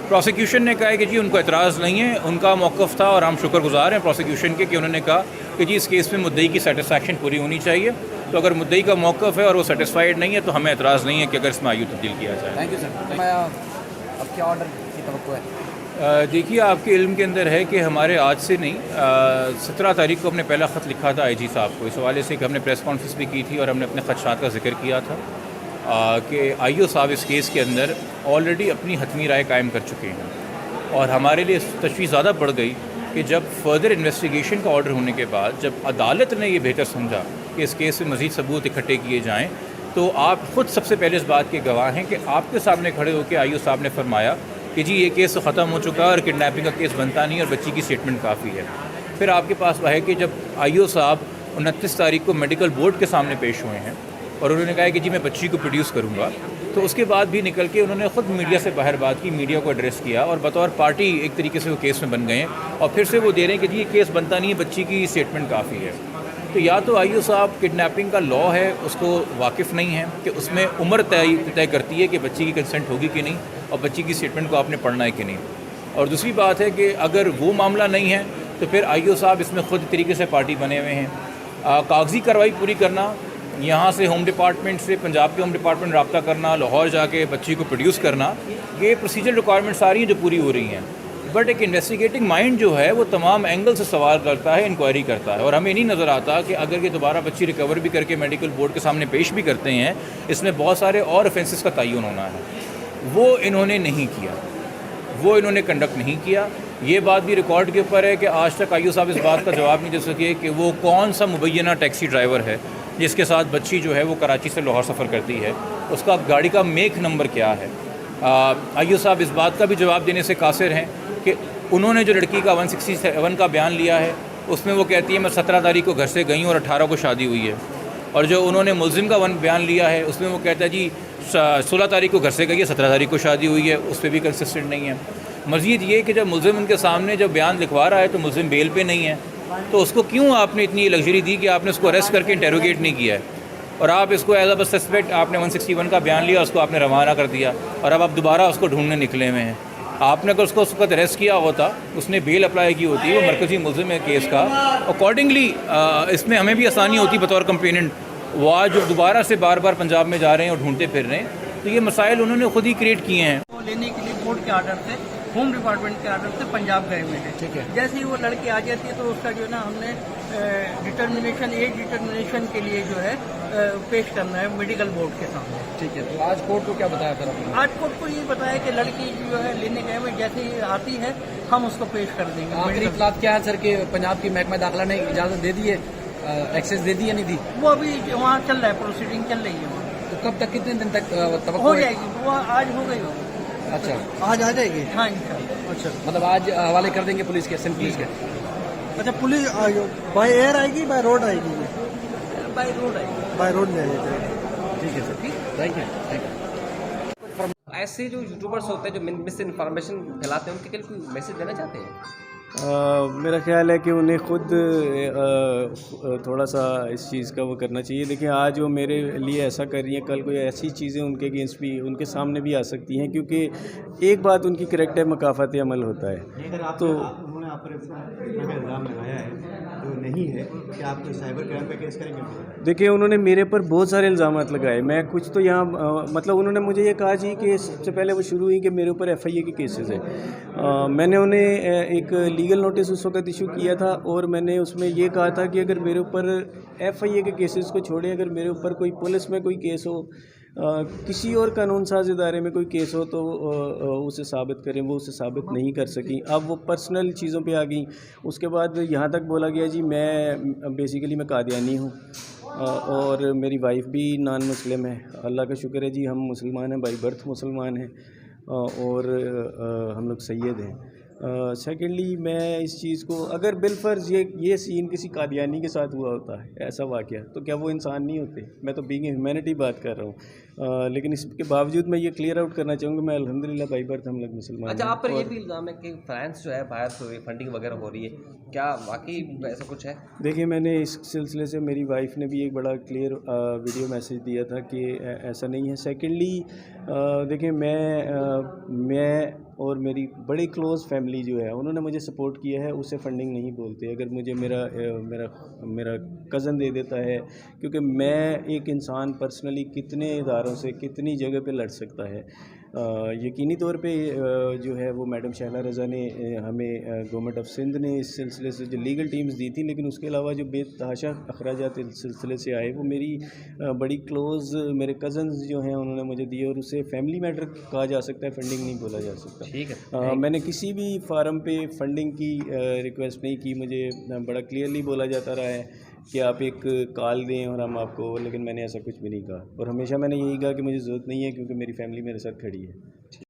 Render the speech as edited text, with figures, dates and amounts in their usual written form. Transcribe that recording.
Prosecution نے کہا ہے کہ جی ان کو اعتراض نہیں ہے، ان کا موقف تھا اور ہم شکر گزار ہیں پروسیکیوشن کے کہ انہوں نے کہا کہ جی اس کیس میں مدعی کی سیٹسفیکشن پوری ہونی چاہیے. تو اگر مدعی کا موقف ہے اور وہ سیٹسفائیڈ نہیں ہے تو ہمیں اعتراض نہیں ہے کہ اگر اس میں آیو تبدیل کیا جائے. Thank you sir. اب کیا آرڈر کی توقع ہے؟ دیکھیے آپ کے علم کے اندر ہے کہ ہمارے آج سے نہیں 17 تاریخ کو ہم نے پہلا خط لکھا تھا آئی جی صاحب کو، اس حوالے سے کہ ہم نے پریس کانفرنس بھی کی تھی اور ہم نے اپنے خدشات کا ذکر کیا تھا کہ آئی او صاحب اس کیس کے اندر آلریڈی اپنی حتمی رائے قائم کر چکے ہیں. اور ہمارے لیے تشویش زیادہ بڑھ گئی کہ جب فردر انویسٹیگیشن کا آرڈر ہونے کے بعد جب عدالت نے یہ بہتر سمجھا کہ اس کیس میں مزید ثبوت اکٹھے کیے جائیں، تو آپ خود سب سے پہلے اس بات کے گواہ ہیں کہ آپ کے سامنے کھڑے ہو کے آئی او صاحب نے فرمایا کہ جی یہ کیس ختم ہو چکا ہے اور کڈنیپنگ کا کیس بنتا نہیں اور بچی کی اسٹیٹمنٹ کافی ہے. پھر آپ کے پاس وہ ہے کہ جب آئی او صاحب 29 تاریخ کو میڈیکل بورڈ کے سامنے پیش ہوئے ہیں اور انہوں نے کہا کہ جی میں بچی کو پروڈیوس کروں گا، تو اس کے بعد بھی نکل کے انہوں نے خود میڈیا سے باہر بات کی، میڈیا کو ایڈریس کیا اور بطور پارٹی ایک طریقے سے وہ کیس میں بن گئے ہیں اور پھر سے وہ دے رہے ہیں کہ جی یہ کیس بنتا نہیں ہے، بچی کی اسٹیٹمنٹ کافی ہے. تو یا تو آئی او صاحب کڈنیپنگ کا لاء ہے اس کو واقف نہیں ہے کہ اس میں عمر طے کرتی ہے کہ بچی کی کنسنٹ ہوگی کہ نہیں اور بچی کی اسٹیٹمنٹ کو آپ نے پڑھنا ہے کہ نہیں. اور دوسری بات ہے کہ اگر وہ معاملہ نہیں ہے تو پھر آئی او صاحب اس میں خود طریقے سے پارٹی بنے ہوئے ہیں. کاغذی کارروائی پوری کرنا، یہاں سے ہوم ڈپارٹمنٹ سے پنجاب کے ہوم ڈپارٹمنٹ رابطہ کرنا، لاہور جا کے بچی کو پروڈیوس کرنا، یہ پروسیجر ریکوائرمنٹ ساری ہیں جو پوری ہو رہی ہیں. بٹ ایک انویسٹیگیٹنگ مائنڈ جو ہے وہ تمام اینگل سے سوال کرتا ہے، انکوائری کرتا ہے، اور ہمیں نہیں نظر آتا کہ اگر یہ دوبارہ بچی ریکور بھی کر کے میڈیکل بورڈ کے سامنے پیش بھی کرتے ہیں اس میں بہت سارے اور افینسز کا تعین ہونا ہے. وہ انہوں نے نہیں کیا، وہ انہوں نے کنڈکٹ نہیں کیا. یہ بات بھی ریکارڈ کے اوپر ہے کہ آج تک آئی او صاحب اس بات کا جواب نہیں دے سکے کہ وہ کون سا مبینہ ٹیکسی ڈرائیور ہے جس کے ساتھ بچی جو ہے وہ کراچی سے لاہور سفر کرتی ہے، اس کا گاڑی کا میک نمبر کیا ہے. آئی او صاحب اس بات کا بھی جواب دینے سے قاصر ہیں کہ انہوں نے جو لڑکی کا 167 کا بیان لیا ہے اس میں وہ کہتی ہے میں 17 تاریخ کو گھر سے گئی ہوں اور 18 کو شادی ہوئی ہے، اور جو انہوں نے ملزم کا بیان لیا ہے اس میں وہ کہتا ہے جی 16 تاریخ کو گھر سے گئی ہے، 17 تاریخ کو شادی ہوئی ہے، اس پہ بھی کنسسٹنٹ نہیں ہے. مزید یہ کہ جب ملزم ان کے سامنے جب بیان لکھوا رہا ہے تو ملزم بیل پہ نہیں ہے، تو اس کو کیوں آپ نے اتنی لگژری دی کہ آپ نے اس کو اریسٹ کر کے انٹیروگیٹ نہیں کیا ہے اور آپ اس کو ایز اے سسپیکٹ آپ نے 161 کا بیان لیا، اس کو آپ نے روانہ کر دیا اور اب آپ دوبارہ اس کو ڈھونڈنے نکلے ہوئے ہیں. آپ نے اگر اس کو اس وقت اریسٹ کیا ہوتا، اس نے بیل اپلائی کی ہوتی، وہ مرکزی ملزم ہے کیس کا، اکارڈنگلی اس میں ہمیں بھی آسانی ہوتی بطور کمپلیننٹ. وہ آج جو دوبارہ سے بار بار پنجاب میں جا رہے ہیں اور ڈھونڈتے پھر رہے ہیں، تو یہ مسائل انہوں نے خود ہی کریٹ کیے ہیں. لینے کے لیے بورڈ کے آرڈر سے، ہوم ڈپارٹمنٹ کے آرڈر سے پنجاب گئے ہوئے ہیں. ٹھیک ہے. جیسے ہی وہ لڑکی آ جاتی ہے تو اس کا جو ہے نا ہم نے ڈٹرمنیشن کے لیے جو ہے پیش کرنا ہے میڈیکل بورڈ کے سامنے. ٹھیک ہے. تو آج کورٹ کو کیا بتایا پھر آپ نے؟ آج کورٹ کو یہ بتایا کہ لڑکی جو ہے لینے گئے ہوئے جیسے ہی آتی ہے ہم اس کو پیش کر دیں گے. آخری اطلاعات کیا ہے سر کہ پنجاب کی محکمہ داخلہ نے اجازت دے دی ہے، ایکسیس دے دی یا نہیں دی؟ وہ ابھی وہاں چل رہا ہے، پروسیڈنگ چل رہی ہے وہاں. تو کب تک، کتنے دن تک توقع ہو ہے؟ جائے گی، وہ آج ہو گئی ہوگی. اچھا، آج آ جائے گی. ہاں انشاءاللہ. اچھا، مطلب آج حوالے کر دیں گے پولیس کے، سندھ پولیس کے. اچھا، پولیس بائی ایئر آئے گی بائی روڈ آئے گی؟ بائی روڈ آئے گی. بائی روڈ میں آئے گی. ٹھیک ہے سر. Thank you. ایسے جو یوٹیوبرس ہوتے ہیں جو مس انفارمیشن پھیلاتے ہیں ان کے لیے کوئی میسج دینا چاہتے ہیں؟ میرا خیال ہے کہ انہیں خود تھوڑا سا اس چیز کا وہ کرنا چاہیے. دیکھیں آج وہ میرے لیے ایسا کر رہی ہیں، کل کوئی ایسی چیزیں ان کے اگینسٹ بھی ان کے سامنے بھی آ سکتی ہیں، کیونکہ ایک بات ان کی کریکٹ ہے، مکافات عمل ہوتا ہے. تو انہوں نے آپ پر الزام لگایا ہے جو نہیں ہے کہ آپ کو سائبر کرائم پہ کیس کریں گے؟ دیکھیں انہوں نے میرے پر بہت سارے الزامات لگائے. میں کچھ تو یہاں مطلب انہوں نے مجھے یہ کہا جی کہ سب سے پہلے وہ شروع ہوئی کہ میرے اوپر FIA کے کیسز ہیں. میں نے انہیں ایک لیگل نوٹس اس وقت ایشو کیا تھا اور میں نے اس میں یہ کہا تھا کہ اگر میرے اوپر FIA کے کیسز کو چھوڑیں، اگر میرے اوپر کوئی پولیس میں کوئی کیس ہو، کسی اور قانون ساز ادارے میں کوئی کیس ہو تو اسے ثابت کریں. وہ اسے ثابت نہیں کر سکیں. اب وہ پرسنل چیزوں پہ آ گئیں. اس کے بعد یہاں تک بولا گیا جی میں بیسیکلی میں قادیانی ہوں اور میری وائف بھی نان مسلم ہے. اللہ کا شکر ہے جی ہم مسلمان ہیں، بائی برتھ مسلمان ہیں اور ہم لوگ سید ہیں. سیکنڈلی میں اس چیز کو اگر بالفرض یہ سین کسی قادیانی کے ساتھ ہوا ہوتا ہے ایسا واقعہ، تو کیا وہ انسان نہیں ہوتے؟ میں تو بینگ ہیومینٹی بات کر رہا ہوں. لیکن اس کے باوجود میں یہ کلیئر آؤٹ کرنا چاہوں گا میں الحمدللہ بائی برتھ ہم لوگ مسلمان ہیں. اچھا، آپ پر یہ بھی الزام ہے کہ فائنانس جو ہے باہر سے فنڈنگ وغیرہ ہو رہی ہے، کیا واقعی ایسا کچھ ہے؟ دیکھیے میں نے اس سلسلے سے میری وائف نے بھی ایک بڑا کلیئر ویڈیو میسیج دیا تھا کہ ایسا نہیں ہے. سیکنڈلی دیکھیں میں اور میری بڑی کلوز فیملی جو ہے انہوں نے مجھے سپورٹ کیا ہے، اسے فنڈنگ نہیں بولتے. اگر مجھے میرا کزن دے دیتا ہے، کیونکہ میں ایک انسان پرسنلی کتنے اداروں سے کتنی جگہ پہ لڑ سکتا ہے. یقینی طور پہ جو ہے وہ میڈم شہلا رضا نے ہمیں گورنمنٹ آف سندھ نے اس سلسلے سے جو لیگل ٹیمز دی تھی، لیکن اس کے علاوہ جو بے تحاشا اخراجات اس سلسلے سے آئے وہ میری بڑی کلوز میرے کزنز جو ہیں انہوں نے مجھے دیے، اور اسے فیملی میٹر کہا جا سکتا ہے، فنڈنگ نہیں بولا جا سکتا. ٹھیک ہے. میں نے کسی بھی فارم پہ فنڈنگ کی ریکویسٹ نہیں کی. مجھے بڑا کلیئرلی بولا جاتا رہا ہے کہ آپ ایک کال دیں اور ہم آپ کو، لیکن میں نے ایسا کچھ بھی نہیں کہا، اور ہمیشہ میں نے یہی کہا کہ مجھے ضرورت نہیں ہے کیونکہ میری فیملی میرے ساتھ کھڑی ہے.